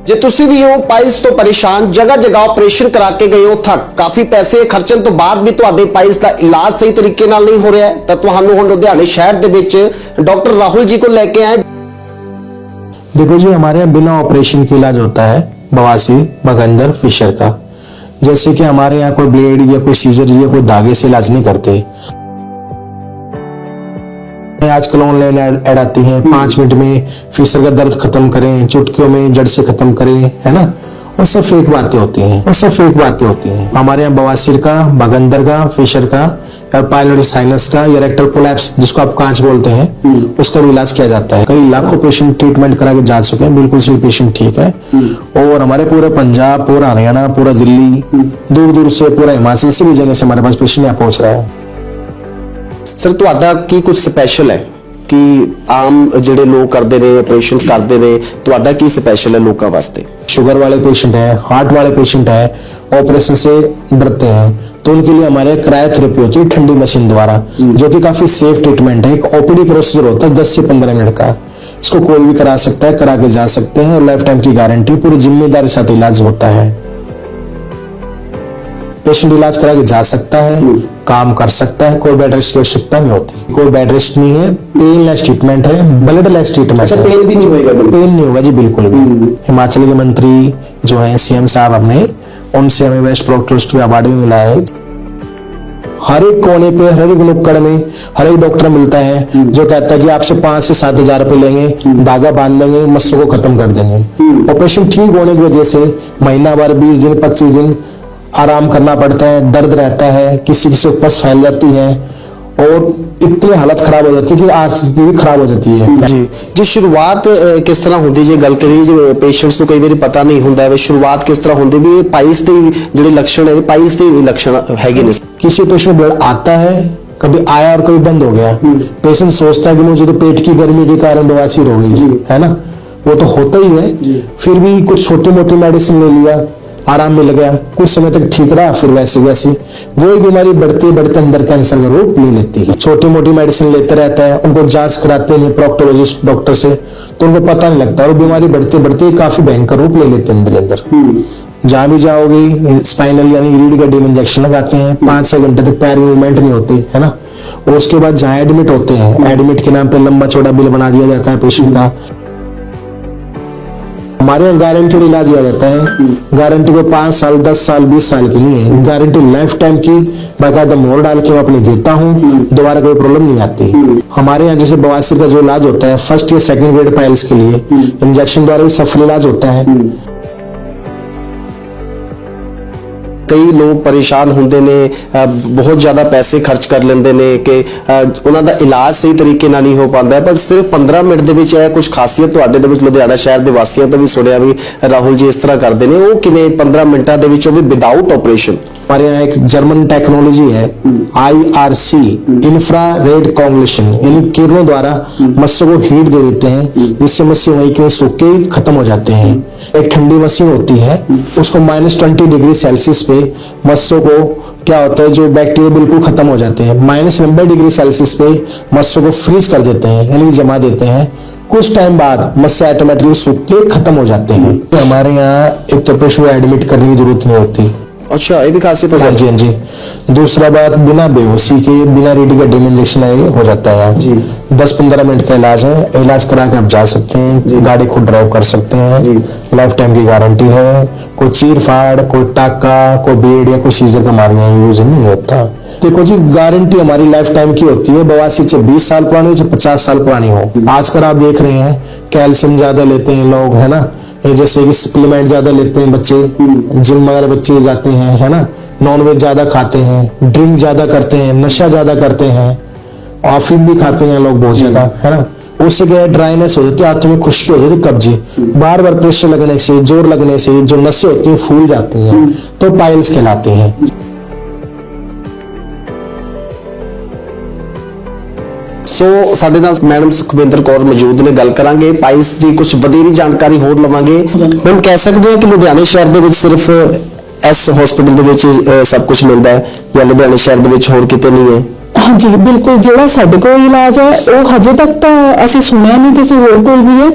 ਜੇ ਤੁਸੀਂ ਵੀ ਹੋ ਪਾਈਲਸ ਤੋਂ ਪਰੇਸ਼ਾਨ, ਜਗ੍ਹਾ ਜਗ੍ਹਾ ਆਪਰੇਸ਼ਨ ਕਰਾ ਕੇ ਗਏ ਹੋ ਥੱਕ, ਕਾਫੀ ਪੈਸੇ ਖਰਚਣ ਤੋਂ ਬਾਅਦ ਵੀ ਤੁਹਾਡੇ ਪਾਈਲਸ ਦਾ ਇਲਾਜ ਸਹੀ ਤਰੀਕੇ ਨਾਲ ਨਹੀਂ ਹੋ ਰਿਹਾ ਤਾਂ ਤੁਹਾਨੂੰ ਹੁਣ ਲੁਧਿਆਣੇ शहर ਦੇ ਵਿੱਚ डॉक्टर राहुल जी को लेके आए। देखो जी, हमारे यहाँ बिना ऑपरेशन के इलाज होता है बवासीर, बगंदर, फिशर का। जैसे कि हमारे यहाँ कोई ब्लेड या कोई सीजर या कोई धागे से इलाज नहीं करते। आजकल ऑनलाइन ऐड आती है, 5 मिनट में फिशर का दर्द खत्म करें, चुटकियों में जड़ से खत्म करें, है ना। और सब फेक बातें होती हैं, और सब फेक बातें होती हैं। हमारे यहाँ बवासीर का, बगंदर का, फिशर का, या पाइलोरी साइनस का, या रेक्टल कोलैप्स जिसको आप कांच बोलते हैं, उसका भी इलाज किया जाता है। कई लाखों पेशेंट ट्रीटमेंट करा के जा चुके हैं, बिल्कुल सभी पेशेंट ठीक है। और हमारे पूरे पंजाब, पूरा हरियाणा, पूरा दिल्ली, दूर दूर से, पूरा हिमाचल, सभी जगह से हमारे पास पेशेंट यहाँ पहुंच रहा है। सर तुहाडा की कुछ स्पैशल है कि आम ਜਿਹੜੇ ਲੋਕ ਕਰਦੇ ਨੇ ਆਪਰੇਸ਼ਨਸ ਕਰਦੇ ਨੇ, ਤੁਹਾਡਾ ਕੀ स्पेशल है लोगों वास्ते? शुगर वाले पेशेंट है, हार्ट वाले पेशेंट है, ऑपरेशन से डरते हैं, तो उनके लिए हमारे क्रायोथेरेपी होती है ठंडी मशीन द्वारा, जो कि काफी सेफ ट्रीटमेंट है। एक ओपीडी प्रोसीजर होता है 10 से 15 मिनट का। इसको कोई भी करा सकता है, करा के जा सकते हैं, और लाइफ टाइम की गारंटी, पूरी जिम्मेदारी साथ इलाज होता है। पेशेंट इलाज करा के जा सकता है, काम कर सकता है, कोई बेड रेस्ट की आवश्यकता नहीं होती, कोई बेड रेस्ट नहीं है, पेनलेस ट्रीटमेंट है, ब्लडलेस ट्रीटमेंट है। पेन भी नहीं होगा? पेन नहीं होगा जी, बिल्कुल भी। हिमाचल के मंत्री जो है सीएम साहब, हमने उनसे हमें बेस्ट प्रोक्टोरिस्ट अवार्ड भी मिला है। हर एक कोने पे, हर एक नुक्कड़ में हर एक डॉक्टर मिलता है जो कहता है कि आपसे 5 से 7 हजार रुपए लेंगे, धागा बांध देंगे, मस्सों को खत्म कर देंगे। ऑपरेशन ठीक होने की वजह से महीना भर, 20 दिन, 25 दिन आराम करना पड़ता है, दर्द रहता है, किसी किसी ऊपर फैल जाती है, और इतनी हालत खराब हो जाती है कि आर्थिक भी खराब हो जाती है। जी शुरुआत किस तरह होंदी, जे गल करिए जो पेशेंट्स को कई बार पता नहीं होंदा है शुरुआत किस तरह होंदी भी पाइल्स दे ਜਿਹੜੇ लक्षण है, पाइल्स दे लक्षण हैगे ने? किसी पेशेंट ब्लड आता है, कभी आया और कभी बंद हो गया, पेशेंट सोचता है कि मुझे तो पेट की गर्मी के कारण बवासीर हो गई, है ना, वो तो होता ही है। फिर भी कुछ छोटी मोटी मेडिसिन ले लिया, आराम मिल गया, कुछ समय तक ठीक रहा, फिर वैसे वैसे वही बीमारी बढ़ते बढ़ते अंदर कैंसर का रूप ले लेती है। छोटी मोटी मेडिसिन लेते रहता है, उनको जांच कराते हैं प्रोक्टोलॉजिस्ट डॉक्टर से, तो उनको पता नहीं लगता, और बीमारी बढ़ते बढ़ते काफी भयंकर रूप ले लेते हैं अंदर अंदर। जहां भी जाओगे स्पाइनल यानी रीढ़ गड्ढे में इंजेक्शन लगाते हैं, 5-6 घंटे तक पैर मूवमेंट नहीं होती, है ना। और उसके बाद जहाँ एडमिट होते हैं, एडमिट के नाम पे लंबा चौड़ा बिल बना दिया जाता है पेशेंट का। हमारे यहाँ गारंटेड इलाज दिया जाता है, गारंटी को 5 साल, 10 साल, 20 साल की नहीं है, गारंटी लाइफ टाइम की। बाकायदा मोहर डाल के मैं अपने देता हूँ, दोबारा कोई प्रॉब्लम नहीं आती। हमारे यहाँ जैसे बवासीर का जो इलाज होता है, 1st या 2nd ग्रेड पाइल्स के लिए इंजेक्शन द्वारा भी सफल इलाज होता है। कई लोग परेशान होंदे ने, बहुत ज्यादा पैसे खर्च कर लेंदे ने कि उन्हां दा इलाज सही तरीके नाल नहीं हो पांदा, पर सिर्फ 15 मिनट दे विच है कुछ खासियत तुहाडे दे विच लुधियाना शहर दे वासियों तो भी सुनिया भी राहुल जी इस तरह करते हैं, वो किवें 15 मिनटां दे विच, वो भी विदाउट ऑपरेशन? हमारे यहाँ एक जर्मन टेक्नोलॉजी है, IRC, इंफ्रारेड कॉन्गुलेशन, यानी किरणों द्वारा मस्सों को हीट दे देते हैं, जिससे मस्से वहीं के सूख के खत्म हो जाते हैं। एक ठंडी मशीन होती है, उसको -20 डिग्री सेल्सियस पे मस्सों को क्या होता है, जो बैक्टीरिया बिल्कुल खत्म हो जाते हैं। -90 डिग्री सेल्सियस पे मस्सों को फ्रीज कर देते हैं, यानी जमा देते हैं। कुछ टाइम बाद मस्से ऑटोमेटिकली सूख के खत्म हो जाते हैं। हमारे यहाँ एक तो पेशेंट को एडमिट करने की जरूरत नहीं होती। अच्छा, ये भी खासियत है? हाँ जी, हाँ जी। दूसरा बात, बिना बेहोशी के, बिना रीढ़ गड्ढे में इंजेक्शन हो जाता है जी। 10-15 मिनट का इलाज है, इलाज करा के आप जा सकते हैं, गाड़ी खुद ड्राइव कर सकते हैं, लाइफ टाइम की गारंटी है। कोई चीर फाड़, कोई टाका, कोई ब्लेड या कोई सीजर का हमारे यूज नहीं होता। देखो जी, गारंटी हमारी लाइफ टाइम की होती है, बवासीर से 20 साल पुरानी हो, 50 साल पुरानी हो। आजकल आप देख रहे हैं कैल्शियम ज्यादा लेते हैं लोग, है ना, जैसे कि सप्लीमेंट ज्यादा लेते हैं बच्चे, जिम वगैरह बच्चे जाते हैं, है ना, नॉनवेज ज्यादा खाते हैं, ड्रिंक ज्यादा करते हैं, नशा ज्यादा करते हैं, अफीम भी खाते हैं लोग बहुत ज्यादा, है ना। उससे क्या है, ड्राइनेस हो जाती है, हाथों में खुश्की हो जाती है, कब्जे, बार बार प्रेशर लगने से, जोर लगने से जो नसें होती हैं फूल जाती हैं, तो पाइल्स कहलाते हैं। सो साडे नाल मैडम सुखविंदर कौर मौजूद ने, गल करांगे पाइल्स दी कुछ वधेरी जानकारी होर लवांगे। मैम कह सकते हैं कि लुधियाने शहर दे विच सिर्फ इस हॉस्पिटल दे विच सब कुछ मिलता है या लुधियाने शहर दे विच होर किते नहीं है? हाँ जी बिल्कुल, जो साडे कोल इलाज है वो हजे तक तो असीं सुनिया नहीं किसी होर कोल भी है।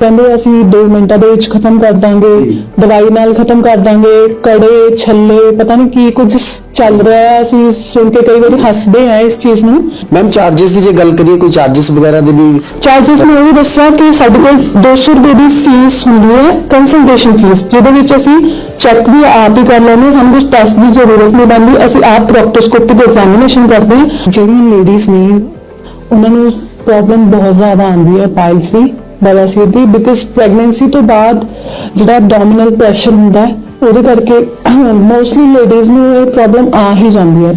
ਕਹਿੰਦੇ ਅਸੀਂ 2 ਮਿੰਟਾਂ ਦੇ ਵਿੱਚ ਖਤਮ ਕਰ ਦਾਂਗੇ, ਦਵਾਈ ਨਾਲ ਖਤਮ ਕਰ ਦਾਂਗੇ, ਕੜੇ ਛੱਲੇ ਪਤਾ ਨਹੀਂ ਕੀ ਕੁਝ ਚੱਲ ਰਿਹਾ ਹੈ। ਅਸੀਂ ਸੁਣ ਕੇ ਕਈ ਵਾਰੀ ਹੱਸਦੇ ਆ ਇਸ ਚੀਜ਼ ਨੂੰ। ਮੈਮ ਚਾਰजेस ਦੀ ਜੇ ਗੱਲ ਕਰੀਏ, ਕੋਈ ਚਾਰजेस ਵਗੈਰਾ ਦੇ ਵੀ? ਚਾਰजेस ਨੇ ਇਹ ਦੱਸਿਆ ਕਿ ਸਾਡੇ ਕੋਲ 200 ਰੁਪਏ ਦੀ ਫੀਸ ਹੁੰਦੀ ਹੈ, ਕੰਸਲਟੇਸ਼ਨ ਫੀਸ, ਜਿਹਦੇ ਵਿੱਚ ਅਸੀਂ ਚੈੱਕ ਵੀ ਆਪ ਹੀ ਕਰ ਲੈਂਦੇ ਹਾਂ, ਸਾਨੂੰ ਕੁਝ ਟੈਸਟ ਦੀ ਜ਼ਰੂਰਤ ਨਹੀਂ ਪੈਂਦੀ। ਅਸੀਂ ਆਪ ਪ੍ਰੋਕਟੋਸਕੋਪੀ ਦੀ ਐਗਜ਼ਾਮੀਨੇਸ਼ਨ ਕਰਦੇ ਹਾਂ। ਜਿਹੜੀਆਂ ਲੇਡੀਜ਼ ਨੇ ਉਹਨਾਂ ਨੂੰ ਪ੍ਰੋਬਲਮ ਬਹੁਤ ਜ਼ਿਆਦਾ ਆਉਂਦੀ ਹੈ piles the, ਬਵਾਸੀਰ the, because pregnancy ਤੋਂ ਬਾਅਦ ਜਿਹੜਾ ਐਬਡੋਮੀਨਲ ਪ੍ਰੈਸ਼ਰ ਹੁੰਦਾ ਹੈ ਉਹਦੇ ਕਰਕੇ ਮੋਸਟਲੀ ਲੇਡੀਜ਼ ਨੂੰ ਇਹ ਪ੍ਰੋਬਲਮ ਆ ਹੀ ਜਾਂਦੀ ਹੈ।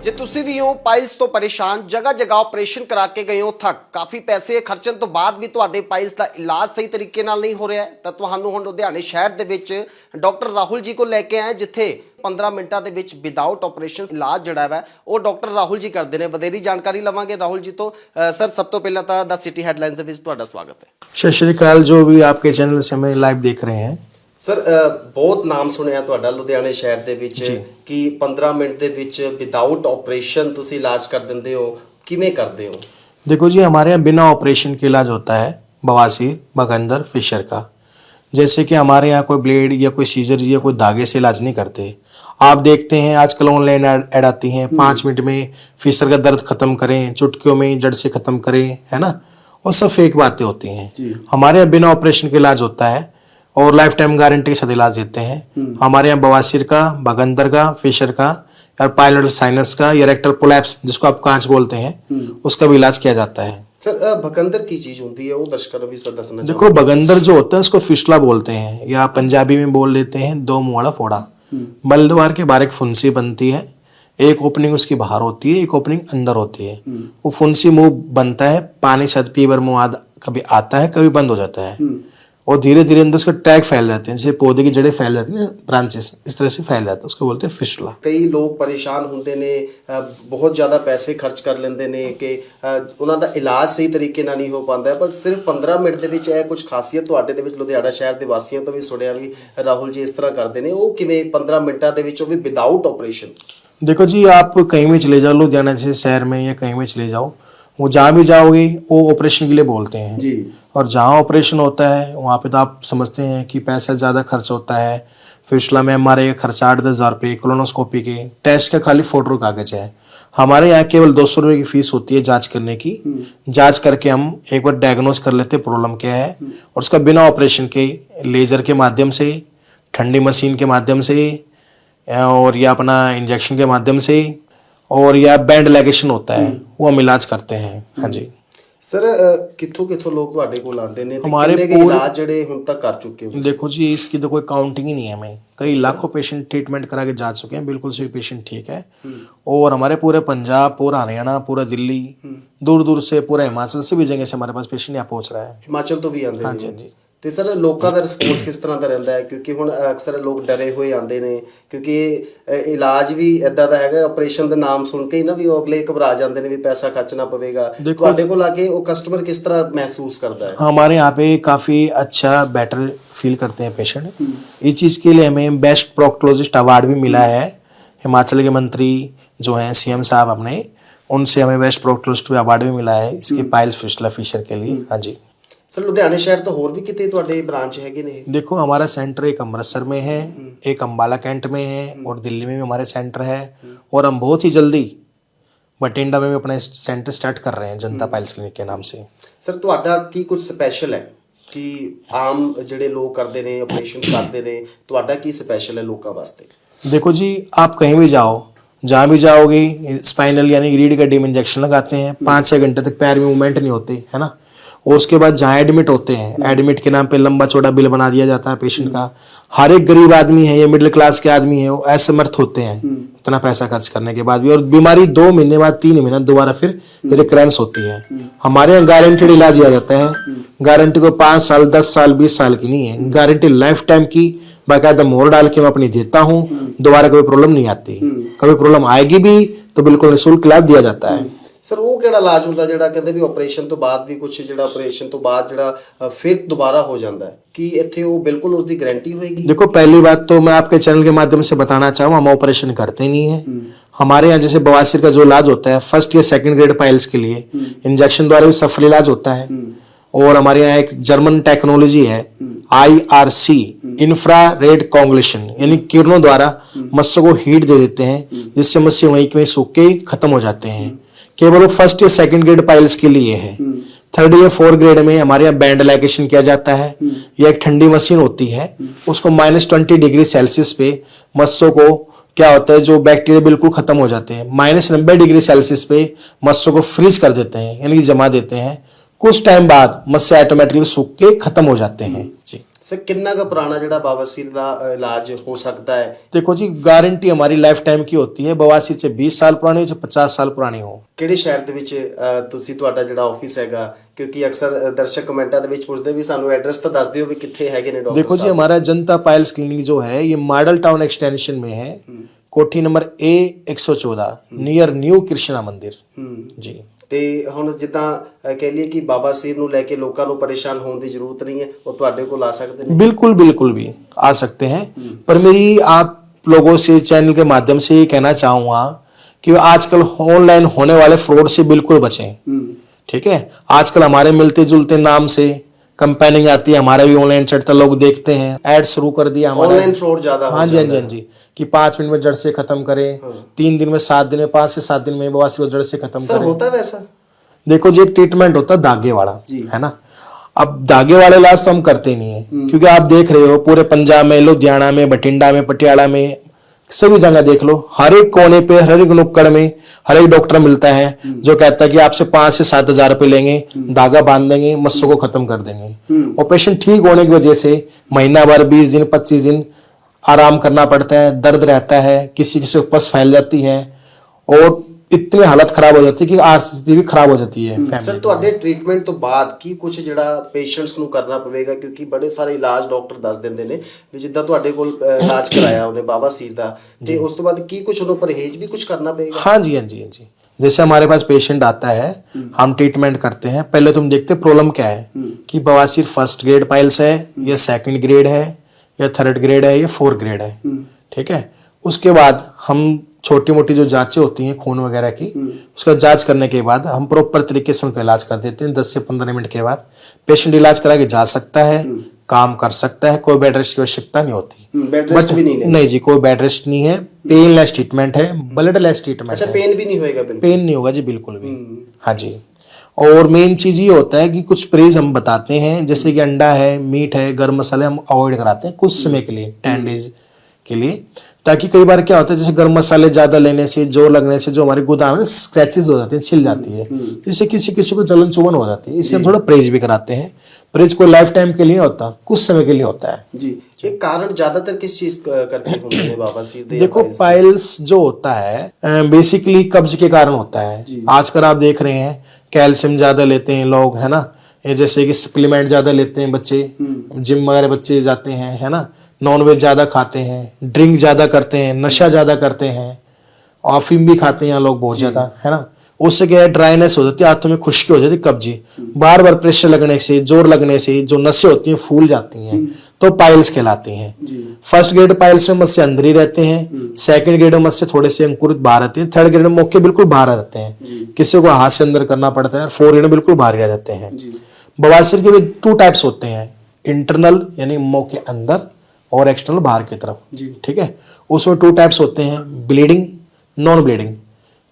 ਜੇ ਤੁਸੀਂ ਵੀ ਹੋ ਪਾਇਲਸ ਤੋਂ ਪਰੇਸ਼ਾਨ, ਜਗ੍ਹਾ ਜਗ੍ਹਾ ਆਪਰੇਸ਼ਨ ਕਰਾ ਕੇ ਗਏ ਹੋ ਥੱਕ, ਕਾਫੀ ਪੈਸੇ ਖਰਚਣ ਤੋਂ ਬਾਅਦ ਵੀ ਤੁਹਾਡੇ ਪਾਇਲਸ ਦਾ ਇਲਾਜ ਸਹੀ ਤਰੀਕੇ ਨਾਲ ਨਹੀਂ ਹੋ ਰਿਹਾ ਹੈ, ਤਾਂ ਤੁਹਾਨੂੰ ਹੁਣ ਲੁਧਿਆਣੇ ਸ਼ਹਿਰ ਦੇ ਵਿੱਚ ਡਾਕਟਰ ਰਾਹੁਲ ਜੀ ਕੋਲ ਲੈ ਕੇ ਆਏ, ਜਿੱਥੇ 15 ਮਿੰਟਾਂ ਦੇ ਵਿੱਚ ਵਿਦਆਊਟ ਆਪਰੇਸ਼ਨ ਇਲਾਜ ਜਿਹੜਾ ਹੈ ਉਹ ਡਾਕਟਰ ਰਾਹੁਲ ਜੀ ਕਰਦੇ ਨੇ। ਵਧੇਰੀ ਜਾਣਕਾਰੀ ਲਵਾਂਗੇ ਰਾਹੁਲ ਜੀ ਤੋਂ। ਸਰ, ਸਭ ਤੋਂ ਪਹਿਲਾਂ ਤਾਂ ਦ ਸਿਟੀ ਹੈਡਲਾਈਨਸ ਦੇ ਵਿੱਚ ਤੁਹਾਡਾ ਸਵਾਗਤ ਹੈ। सत श्री अकाल। जो भी आपके चैनल से हमें लाइव देख रहे हैं, ਸਰ, ਬਹੁਤ ਨਾਮ ਸੁਣਿਆ ਤੁਹਾਡਾ ਲੁਧਿਆਣੇ ਸ਼ਹਿਰ ਦੇ ਵਿੱਚ ਕਿ 15 ਮਿੰਟ ਦੇ ਵਿੱਚ ਵਿਦਆਊਟ ਆਪਰੇਸ਼ਨ ਤੁਸੀਂ ਇਲਾਜ ਕਰ ਦਿੰਦੇ ਹੋ, ਕਿਵੇਂ ਕਰਦੇ ਹੋ? देखो जी, हमारे यहाँ बिना ऑपरेशन के इलाज होता है बवासीर, बगंदर, फिशर का। जैसे कि हमारे यहाँ कोई ब्लेड या कोई सीजर या कोई धागे से इलाज नहीं करते। आप देखते हैं आजकल ऑनलाइन ऐड आती हैं, 5 मिनट में फिशर का दर्द खत्म करें, चुटकियों में जड़ से खत्म करें, है ना, और सब फेक बातें होती हैं। हमारे यहाँ बिना ऑपरेशन के इलाज होता है और लाइफ टाइम गारंटी के साथ इलाज देते हैं। हमारे यहाँ बवासीर का, बगंदर का, फिशर का, या पाइलोटल साइनस का, या रेक्टल कोलैप्स जिसको आप कांच बोलते हैं, उसका भी इलाज किया जाता है। सर, भगंदर की चीज होती है वो दर्शकों को भी सर दसना। देखो, बगंदर जो होता है उसको फिस्टुला बोलते हैं, या पंजाबी में बोल देते हैं 2 मुंह वाला फोड़ा। बलद्वार के बाहर एक फुंसी बनती है, एक ओपनिंग उसकी बाहर होती है, एक ओपनिंग अंदर होती है। वो फुंसी मुंह बनता है, पानी छत पीवर मुंह कभी आता है, कभी बंद हो जाता है, और धीरे धीरे अंदर उसके टैग फैल जाते हैं, जैसे पौधे की जड़ें फैल जाती हैं, ब्रांचेस इस तरह से फैल जाता है, उसको बोलते हैं फिस्टुला। कई लोग परेशान होंगे ने, बहुत ज़्यादा पैसे खर्च कर लेंगे ने कि उन्हों का इलाज सही तरीके नाल नहीं हो पाता है, पर सिर्फ 15 मिनट के विच कुछ खासियत तुहाडे दे विच लुधियाना शहर के वासियों तो भी सुनिया भी राहुल जी इस तरह करते हैं, वो किवें 15 मिनटां दे विच, वो भी विदाउट ऑपरेशन? देखो जी, आप कहीं भी चले जाओ लुधियाना जैसे शहर में या कहीं भी चले जाओ, वो जहाँ भी जाओगे वो ऑपरेशन के लिए बोलते हैं जी। और जहाँ ऑपरेशन होता है वहाँ पे तो आप समझते हैं कि पैसा ज़्यादा खर्च होता है। फिस्टुला में हमारे खर्चा 8-10 हज़ार रुपये, कोलोनोस्कोपी के टेस्ट का खाली फोटो कागज है। हमारे यहाँ केवल 200 रुपये की फीस होती है जांच करने की। जांच करके हम एक बार डायग्नोज कर लेते हैं प्रॉब्लम क्या है, और उसका बिना ऑपरेशन के लेजर के माध्यम से, ठंडी मशीन के माध्यम से, और या अपना इंजेक्शन के माध्यम से, और या बैंड लैगेशन होता है, वो हम इलाज करते हैं। हाँ जी सर, कित्थों कित्थों लोग तुहाडे कोल आंदे ने, हमारे कितने के इलाज जड़े हुण तक कर चुके हो? देखो जी, इसकी तो कोई काउंटिंग ही नहीं है। हमें कई लाखों पेशेंट ट्रीटमेंट करा के जा चुके हैं, बिल्कुल सभी पेशेंट ठीक है। और हमारे पूरे पंजाब, पूरा हरियाणा, पूरा दिल्ली, दूर दूर से, पूरा हिमाचल से भी जगह से हमारे पास पेशेंट यहाँ पहुंच रहा है। हिमाचल तो भी आंदे हाँ ने? जी, हाँ जी। ਤੇ ਸਰ, ਲੋਕਾਂ ਦਾ ਰਿਸਪੌਂਸ ਕਿਸ ਤਰ੍ਹਾਂ ਦਾ ਰਹਿੰਦਾ ਹੈ? ਕਿਉਂਕਿ ਹੁਣ ਅਕਸਰ ਲੋਕ ਡਰੇ ਹੋਏ ਆਉਂਦੇ ਨੇ, ਕਿਉਂਕਿ ਇਲਾਜ ਵੀ ਇਦਾਂ ਦਾ ਹੈਗਾ, ਆਪਰੇਸ਼ਨ ਦਾ ਨਾਮ ਸੁਣ ਕੇ ਹੀ ਨਾ ਵੀ ਉਹ ਅਗਲੇ ਘਬਰਾ ਜਾਂਦੇ ਨੇ ਵੀ ਪੈਸਾ ਖਰਚਣਾ ਪਵੇਗਾ। ਤੁਹਾਡੇ ਕੋਲ ਆ ਕੇ ਉਹ ਕਸਟਮਰ ਕਿਸ ਤਰ੍ਹਾਂ महसूस करता है? हमारे यहाँ पे काफ़ी अच्छा बेटर फील करते हैं पेशेंट। इस चीज़ के लिए हमें बेस्ट प्रोक्टोलॉजिस्ट अवार्ड भी मिला है। हिमाचल के मंत्री जो हैं CM साहब अपने, उनसे हमें बेस्ट प्रोक्टोलॉजिस्ट अवार्ड भी मिला है इसके पाइल्स फिस्टुला फिशर के लिए। हाँ जी सर, लुधियाने शहर तो होर भी कितने तुहाडे ब्रांच हैगे ने? देखो, हमारा सेंटर एक अमृतसर में है, एक अंबाला कैंट में है, और दिल्ली में भी हमारे सेंटर है, और हम बहुत ही जल्दी बठिंडा में भी अपना सेंटर स्टार्ट कर रहे हैं जनता पाइल्स क्लिनिक के नाम से। सर, तुहाडा की कुछ स्पेशल है कि आम ਜਿਹੜੇ ਲੋਕ ਕਰਦੇ ਨੇ, ਆਪਰੇਸ਼ਨ ਕਰਦੇ ਨੇ, ਤੁਹਾਡਾ ਕੀ स्पेशल है लोगों वास्ते? देखो जी, आप कहीं भी जाओ, जहाँ भी जाओगे, स्पाइनल यानी रीढ़ का डीम इंजेक्शन लगाते हैं, 5-6 घंटे तक पैर में मूवमेंट नहीं होते, है ना। और उसके बाद जहाँ एडमिट होते हैं, एडमिट के नाम पे लंबा चौड़ा बिल बना दिया जाता है पेशेंट का। हर एक गरीब आदमी है या मिडिल क्लास के आदमी है, वो असमर्थ होते हैं इतना पैसा खर्च करने के बाद भी, और बीमारी 2 महीने बाद 3 महीना दोबारा फिर रिकरेंस होती है। हमारे यहाँ गारंटेड इलाज किया जाता है। गारंटी को 5 साल, 10 साल, 20 साल की नहीं है, गारंटी लाइफ टाइम की बाकायदा मोहर डाल के मैं अपनी देता हूँ। दोबारा कोई प्रॉब्लम नहीं आती, कभी प्रॉब्लम आएगी भी तो बिल्कुल निःशुल्क इलाज दिया जाता है। ਸਰ ਉਹ ਕਿਹੜਾ ਇਲਾਜ ਹੁੰਦਾ ਜਿਹੜਾ ਕਹਿੰਦੇ ਵੀ ਆਪਰੇਸ਼ਨ ਤੋਂ ਬਾਅਦ ਵੀ ਕੁਝ ਜਿਹੜਾ ਆਪਰੇਸ਼ਨ ਤੋਂ ਬਾਅਦ ਜਿਹੜਾ ਫਿਰ ਦੁਬਾਰਾ ਹੋ ਜਾਂਦਾ ਹੈ ਕਿ ਇੱਥੇ ਉਹ ਬਿਲकुल उसकी गारंटी होगी? देखो, पहली बात तो मैं आपके चैनल के माध्यम से बताना चाहूँ, हम ऑपरेशन करते नहीं है। हमारे यहाँ जैसे बवासीर का जो इलाज होता है फर्स्ट या सेकंड ग्रेड पाइल्स के लिए इंजेक्शन द्वारा भी सफल इलाज होता है। और हमारे यहाँ एक जर्मन टेक्नोलॉजी है IRC, इंफ्रारेड कॉन्गुलेशन, यानी किरणों द्वारा मत्स्य को हीट दे देते हैं जिससे मत्स्य वहीं के वहीं सूख के खत्म हो जाते हैं। केवल वो फर्स्ट या सेकंड ग्रेड पाइल्स के लिए है। थर्ड या फोर्थ ग्रेड में हमारे यहाँ बैंड लाइकेशन किया जाता है। यह एक ठंडी मशीन होती है, उसको -20 डिग्री सेल्सियस पे मत्स्यों को क्या होता है, जो बैक्टीरिया बिल्कुल खत्म हो जाते हैं। -90 डिग्री सेल्सियस पे मत्स्यों को फ्रीज कर देते हैं, यानी कि जमा देते हैं। कुछ टाइम बाद मत्स्य ऑटोमेटिकली सूख के खत्म हो जाते हैं जी। सर कितना का पुराना ਜਿਹੜਾ बवासीर ਦਾ इलाज हो सकता है? देखो जी, गारंटी हमारी लाइफ टाइम की होती है। बवासीर से 20 साल पुरानी हो, चाहे 50 साल पुरानी हो। ਕਿਹੜੇ ਸ਼ਹਿਰ ਦੇ ਵਿੱਚ ਤੁਸੀਂ ਤੁਹਾਡਾ ਜਿਹੜਾ ਆਫਿਸ ਹੈਗਾ? ਕਿਉਂਕਿ ਅਕਸਰ ਦਰਸ਼ਕ ਕਮੈਂਟਾਂ ਦੇ ਵਿੱਚ ਪੁੱਛਦੇ ਵੀ ਸਾਨੂੰ ਐਡਰੈਸ ਤਾਂ ਦੱਸ ਦਿਓ ਵੀ ਕਿੱਥੇ ਹੈਗੇ ਨੇ ਡਾਕਟਰ? देखो जी, हमारा जनता पाइल्स क्लिनिक जो है ये मॉडल टाउन एक्सटेंशन में है, कोठी number A114 near new Krishna मंदिर जी। ਤੇ ਹੁਣ ਜਿੱਦਾਂ ਕਹਿ ਲਈਏ ਕਿ ਬਾਬਾ ਸੀਰ ਨੂੰ ਲੈ ਕੇ ਲੋਕਾਂ ਨੂੰ ਪਰੇਸ਼ਾਨ ਹੋਣ ਦੀ ਜ਼ਰੂਰਤ नहीं है, वो ਤੁਹਾਡੇ ਕੋਲ ਆ ਸਕਦੇ ਨੇ? बिल्कुल बिल्कुल भी आ सकते हैं, पर मेरी आप लोगों से चैनल के माध्यम से ये कहना चाहूंगा कि आजकल ऑनलाइन होने वाले फ्रॉड से बिल्कुल बचें। ठीक है, आजकल हमारे मिलते जुलते नाम से कंपेनिंग आती है, हमारा भी ऑनलाइन चढ़ता, लोग देखते हैं, ऐड शुरू कर दिया हमारा। ऑनलाइन फ्रॉड ज्यादा हो हाँ जी, हाँ जी, जाता हाँ जी, कि 5 मिनट में जड़ से खत्म करें, 3 दिन में, 7 दिन में, 5 से 7 दिन में बवासीर को जड़ से खत्म सर करें। होता है वैसा? देखो जी, एक ट्रीटमेंट होता है धागे वाला, है ना। अब धागे वाले इलाज तो हम करते नहीं है, क्योंकि आप देख रहे हो पूरे पंजाब में, लुधियाना में, बठिंडा में, पटियाला में, सभी जगह देख लो, हर एक कोने पे, हर एक नुक्कड़ में हर एक डॉक्टर मिलता है जो कहता है कि आपसे 5 से 7 हजार रुपए लेंगे, धागा बांध देंगे, मत्स्य को खत्म कर देंगे। और पेशेंट ठीक होने की वजह से महीना भर, 20 दिन, 25 दिन आराम करना पड़ता है, दर्द रहता है, किसी किसी को पस फैल जाती है और इतनी हालत खराब हो जाती है कि आर्थिक स्थिति भी खराब हो जाती है। ਸਰ ਤੁਹਾਡੇ ਟ੍ਰੀਟਮੈਂਟ ਤੋਂ ਬਾਅਦ ਕੀ ਕੁਝ ਜਿਹੜਾ ਪੇਸ਼ੈਂਟਸ ਨੂੰ ਕਰਨਾ ਪਵੇਗਾ? ਕਿਉਂਕਿ ਬੜੇ ਸਾਰੇ ਇਲਾਜ ਡਾਕਟਰ ਦੱਸ ਦਿੰਦੇ ਨੇ ਵੀ ਜਿੱਦਾਂ ਤੁਹਾਡੇ ਕੋਲ ਇਲਾਜ ਕਰਾਇਆ ਉਹਨੇ ਬਾਬਾ ਸੀਰ ਦਾ, ਤੇ ਉਸ ਤੋਂ ਬਾਅਦ ਕੀ ਕੁਝ ਉਹਨੂੰ ਪਰਹੇਜ਼ ਵੀ ਕੁਝ करना पड़ेगा? हाँ जी, हाँ जी, हाँ जी। जैसे हमारे पास पेशेंट आता है, हम ट्रीटमेंट करते हैं, पहले तुम देखते प्रॉब्लम क्या है, कि बवासीर फर्स्ट ग्रेड पाइल्स है या सेकंड ग्रेड है या थर्ड ग्रेड है या फोर्थ ग्रेड है। ठीक है, उसके बाद हम छोटी मोटी जो जांचें होती हैं खून वगैरह की, उसका जांच करने के बाद हम प्रॉपर तरीके से उनका इलाज कर देते हैं। 10 से 15 मिनट के बाद पेशेंट इलाज करा के जा सकता है, काम कर सकता है, कोई बेड रेस्ट की आवश्यकता नहीं होती। बेड रेस्ट भी नहीं? नहीं जी, कोई बेड रेस्ट नहीं है, पेनलेस ट्रीटमेंट है, ब्लडलेस ट्रीटमेंट। अच्छा, पेन भी नहीं होएगा? पेन नहीं होगा जी, बिल्कुल भी। हाँ जी। और मेन चीज ये होता है कि कुछ परहेज हम बताते हैं, जैसे कि अंडा है, मीट है, गर्म मसाले हम अवॉइड कराते हैं कुछ समय के लिए, 10 डेज के लिए, ताकि कई बार क्या होता है, जैसे गर्म मसाले ज्यादा लेने से, जोर लगने से जो हमारे गोदाम में स्क्रैचेस हो जाते हैं, छिल जाती है, जिससे किसी किसी को जलन चुभन हो जाती है। इसलिए हम थोड़ा परहेज भी कराते हैं। परहेज कोई लाइफ टाइम के लिए होता, कुछ समय के लिए होता है जी। ये कारण ज्यादातर किस चीज करके होते हैं बाबा सीर? देखो, पाइल्स जो होता है बेसिकली कब्ज के कारण होता है। आजकल आप देख रहे हैं कैल्शियम ज्यादा लेते हैं लोग, है ना, जैसे कि सप्लीमेंट ज्यादा लेते हैं बच्चे, जिम वगैरह बच्चे जाते हैं, है ना, नॉनवेज ज्यादा खाते हैं, ड्रिंक ज्यादा करते हैं, नशा ज्यादा करते हैं, अफीम भी खाते हैं लोग बहुत ज्यादा, है ना। उससे क्या है, ड्राइनेस हो जाती है, हाथों में खुश्की हो जाती है, कब्जी, बार बार प्रेशर लगने से, जोर लगने से जो नसें होती हैं फूल जाती हैं, तो पाइल्स कहलाती हैं। फर्स्ट ग्रेड पाइल्स में मत्स्य अंदर ही रहते हैं, सेकंड ग्रेड में मत्स्य थोड़े से अंकुरित बाहर रहते हैं, थर्ड ग्रेड में मौके बिल्कुल बाहर आ जाते हैं, किसी को हाथ से अंदर करना पड़ता है, फोर्थ ग्रेड में बिल्कुल बाहर रह जाते हैं। बवासीर के भी 2 टाइप्स होते हैं, इंटरनल यानी मुंह के अंदर और एक्सटर्नल बाहर की तरफ। ठीक है, उसमें 2 टाइप्स होते हैं, ब्लीडिंग, नॉन ब्लीडिंग।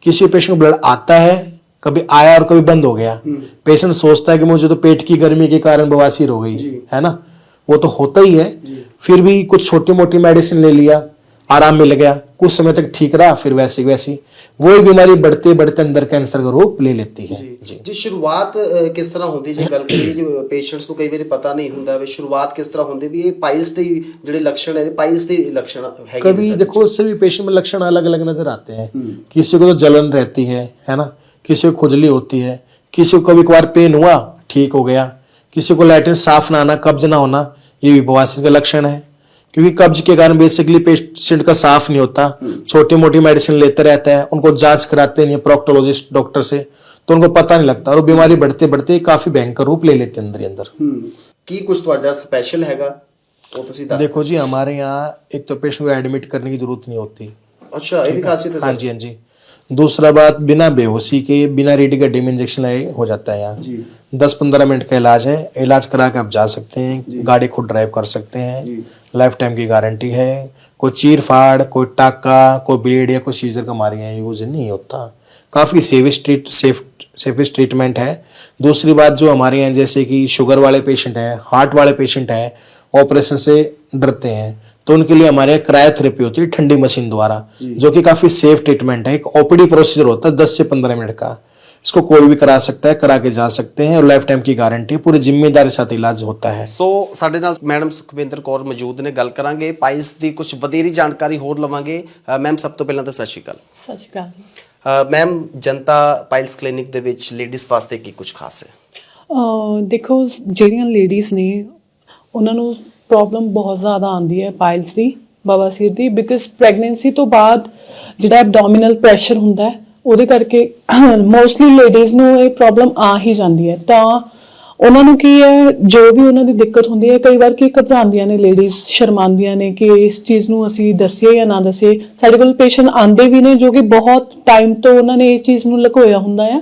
किसी पेशेंट को ब्लड आता है, कभी आया और कभी बंद हो गया, पेशेंट सोचता है कि मुझे तो पेट की गर्मी के कारण बवासीर हो गई, है ना, वो तो होता ही है। फिर भी कुछ छोटी मोटी मेडिसिन ले लिया, आराम मिल गया, कुछ समय तक ठीक रहा, फिर वैसी वैसी वही बीमारी बढ़ते बढ़ते अंदर कैंसर का रूप ले लेती है। जी शुरुआत किस तरह होती जी? गल करिए जो पेशेंट्स को कई बार पता नहीं होता वे शुरुआत किस तरह होती भी ये पाइल्स ਦੇ ਜਿਹੜੇ लक्षण है पाइल्स ਦੇ लक्षण है? कभी देखो सभी पेशेंट में लक्षण अलग अलग नजर आते हैं। किसी को तो जलन रहती है ना, किसी को खुजली होती है, किसी को कभी कभार पेन हुआ ठीक हो गया, किसी को लैट्रिन साफ ना आना, कब्ज ना होना, ये भी बवासीर का लक्षण है। क्योंकि कब्ज के कारण बेसिकली पेशेंट का साफ नहीं होता, छोटी मोटी मेडिसिन लेते रहता है, उनको जांच कराते नहीं प्रोक्टोलॉजिस्ट डॉक्टर से, तो उनको पता नहीं लगता और वो बीमारी बढ़ते बढ़ते काफी भयंकर रूप ले लेते हैं अंदर ही अंदर। ਕੀ ਕੁਝ ਤੁਹਾਡਾ ਸਪੈਸ਼ਲ ਹੈਗਾ ਉਹ ਤੁਸੀਂ ਦੱਸ देखो जी, हमारे यहाँ एक तो पेशेंट को एडमिट करने की जरूरत नहीं होती। ਅੱਛਾ ਇਹ ਵੀ ਖਾਸੀਅਤ ਹੈ हाँ जी, हाँ जी। दूसरा बात, बिना बेहोशी के बिना रीढ़ की हड्डी में इंजेक्शन लगाए हो जाता है यहाँ। जी 10-15 मिनट का इलाज है, इलाज करा के आप जा सकते हैं, गाड़ी खुद ड्राइव कर सकते हैं, लाइफ टाइम की गारंटी है। कोई चीर फाड़, कोई टाका, कोई ब्लेड या कोई सीजर का हमारे यहाँ यूज नहीं होता। काफ़ी सेफेस्ट ट्रीटमेंट है। दूसरी बात, जो हमारे यहाँ जैसे कि शुगर वाले पेशेंट हैं, हार्ट वाले पेशेंट हैं, ऑपरेशन से डरते हैं, तो उनके लिए हमारे यहाँ क्रायोथेरेपी होती है ठंडी मशीन द्वारा, जो कि काफ़ी सेफ ट्रीटमेंट है। एक ओपीडी प्रोसीजर होता है 10 से 15 मिनट का, इसको कोई भी करा सकता है, करा के जा सकते हैं और लाइफ टाइम की गारंटी, पूरी जिम्मेदारी के साथ इलाज होता है। ਸੋ ਸਾਡੇ ਨਾਲ ਮੈਡਮ ਸੁਖਵਿੰਦਰ ਕੌਰ ਮੌਜੂਦ ਨੇ, ਗੱਲ ਕਰਾਂਗੇ ਪਾਈਲਸ ਦੀ ਕੁਝ ਵਧੇਰੀ ਜਾਣਕਾਰੀ ਹੋਰ ਲਵਾਂਗੇ। ਮੈਮ ਸਭ ਤੋਂ ਪਹਿਲਾਂ ਤਾਂ ਸਤਿ ਸ਼੍ਰੀ ਅਕਾਲ। ਸਤਿ ਸ਼੍ਰੀ ਅਕਾਲ ਜੀ। ਮੈਮ ਜਨਤਾ ਪਾਈਲਸ ਕਲੀਨਿਕ ਦੇ ਵਿੱਚ ਲੇਡੀਜ਼ ਵਾਸਤੇ ਕੀ ਕੁਝ ਖਾਸ ਹੈ? ਦੇਖੋ ਜਿਹੜੀਆਂ ਲੇਡੀਜ਼ ਨੇ ਉਹਨਾਂ ਨੂੰ ਪ੍ਰੋਬਲਮ ਬਹੁਤ ਜ਼ਿਆਦਾ ਆਉਂਦੀ ਹੈ ਪਾਈਲਸ ਦੀ, ਬਵਾਸੀਰ ਦੀ, ਬਿਕਾਜ਼ ਪ੍ਰੈਗਨੈਂਸੀ ਤੋਂ ਬਾਅਦ ਜਿਹੜਾ ਐਬਡੋਮੀਨਲ ਪ੍ਰੈਸ਼ਰ ਹੁੰਦਾ ਹੈ ਉਹਦੇ ਕਰਕੇ ਮੋਸਟਲੀ ਲੇਡੀਜ਼ ਨੂੰ ਇਹ ਪ੍ਰੋਬਲਮ ਆ ਹੀ ਜਾਂਦੀ ਹੈ। ਤਾਂ ਉਹਨਾਂ ਨੂੰ ਕੀ ਹੈ, ਜੋ ਵੀ ਉਹਨਾਂ ਦੀ ਦਿੱਕਤ ਹੁੰਦੀ ਹੈ, ਕਈ ਵਾਰ ਕੀ ਘਬਰਾਉਂਦੀਆਂ ਨੇ ਲੇਡੀਜ਼, ਸ਼ਰਮਾਉਂਦੀਆਂ ਨੇ ਕਿ ਇਸ ਚੀਜ਼ ਨੂੰ ਅਸੀਂ ਦੱਸੀਏ ਜਾਂ ਨਾ ਦੱਸੀਏ। ਸਾਡੇ ਕੋਲ ਪੇਸ਼ੈਂਟ ਆਉਂਦੇ ਵੀ ਨੇ ਜੋ ਕਿ ਬਹੁਤ ਟਾਈਮ ਤੋਂ ਉਹਨਾਂ ਨੇ ਇਸ ਚੀਜ਼ ਨੂੰ ਲੁਕੋਇਆ ਹੁੰਦਾ ਹੈ,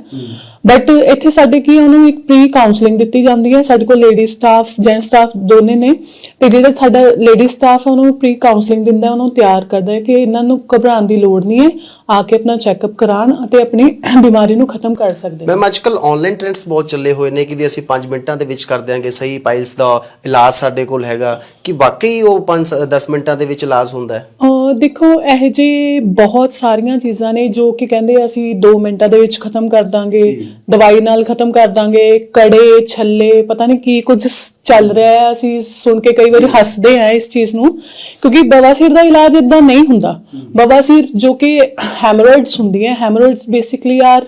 ਬਟ ਇੱਥੇ ਸਾਡੇ ਕੀ ਉਹਨੂੰ ਇੱਕ ਪ੍ਰੀ ਕਾਉਂਸਲਿੰਗ ਦਿੱਤੀ ਜਾਂਦੀ ਹੈ। ਸਾਡੇ ਕੋਲ ਲੇਡੀ ਸਟਾਫ, ਜੈਂਟ ਸਟਾਫ ਦੋਨੇ ਨੇ, ਤੇ ਜਿਹੜਾ ਸਾਡਾ ਲੇਡੀ ਸਟਾਫ ਉਹਨੂੰ ਪ੍ਰੀ ਕਾਉਂਸਲਿੰਗ ਦਿੰਦਾ, ਉਹਨੂੰ ਤਿਆਰ ਕਰਦਾ ਹੈ ਕਿ ਇਹਨਾਂ ਨੂੰ ਘਬਰਾਉਣ ਦੀ ਲੋੜ ਨਹੀਂ ਹੈ, ਆ ਕੇ ਆਪਣਾ ਚੈੱਕਅਪ ਕਰਾਉਣ ਅਤੇ ਆਪਣੀ ਬਿਮਾਰੀ ਨੂੰ ਖਤਮ ਕਰ ਸਕਦੇ ਨੇ। ਮੈਮ ਅੱਜਕੱਲ ਆਨਲਾਈਨ ਟ੍ਰੈਂਡਸ ਬਹੁਤ ਚੱਲੇ ਹੋਏ ਨੇ ਕਿ ਵੀ ਅਸੀਂ 5 ਮਿੰਟਾਂ ਦੇ ਵਿੱਚ ਕਰ ਦਿਆਂਗੇ ਸਹੀ ਪਾਈਲਸ ਦਾ ਇਲਾਜ ਸਾਡੇ ਕੋਲ ਹੈਗਾ, ਕਿ ਵਾਕਈ ਉਹ 5-10 ਮਿੰਟਾਂ ਦੇ ਵਿੱਚ ਇਲਾਜ ਹੁੰਦਾ ਹੈ? ਦੇਖੋ ਇਹ ਜਿਹੇ ਬਹੁਤ ਸਾਰੀਆਂ ਚੀਜ਼ਾਂ ਨੇ ਜੋ ਕਿ ਕਹਿੰਦੇ ਅਸੀਂ 2 ਮਿੰਟਾਂ ਦੇ ਵਿੱਚ ਖਤਮ ਕਰ ਦਾਂਗੇ, ਦਵਾਈ ਨਾਲ ਖਤਮ ਕਰ ਦਾਂਗੇ, ਕੜੇ ਛੱਲੇ ਪਤਾ ਨਹੀਂ ਕੀ ਕੁਝ ਚੱਲ ਰਿਹਾ ਹੈ। ਅਸੀਂ ਸੁਣ ਕੇ ਕਈ ਵਾਰੀ ਹੱਸਦੇ ਆ ਇਸ ਚੀਜ਼ ਨੂੰ, ਕਿਉਂਕਿ ਬਵਾਸੀਰ ਦਾ ਇਲਾਜ ਇਦਾਂ ਨਹੀਂ ਹੁੰਦਾ। ਬਵਾਸੀਰ ਜੋ ਕਿ ਹੈਮਰੋਇਡਸ ਹੁੰਦੀ ਹੈ, ਹੈਮਰੋਇਡਸ ਬੇਸਿਕਲੀ ਆਰ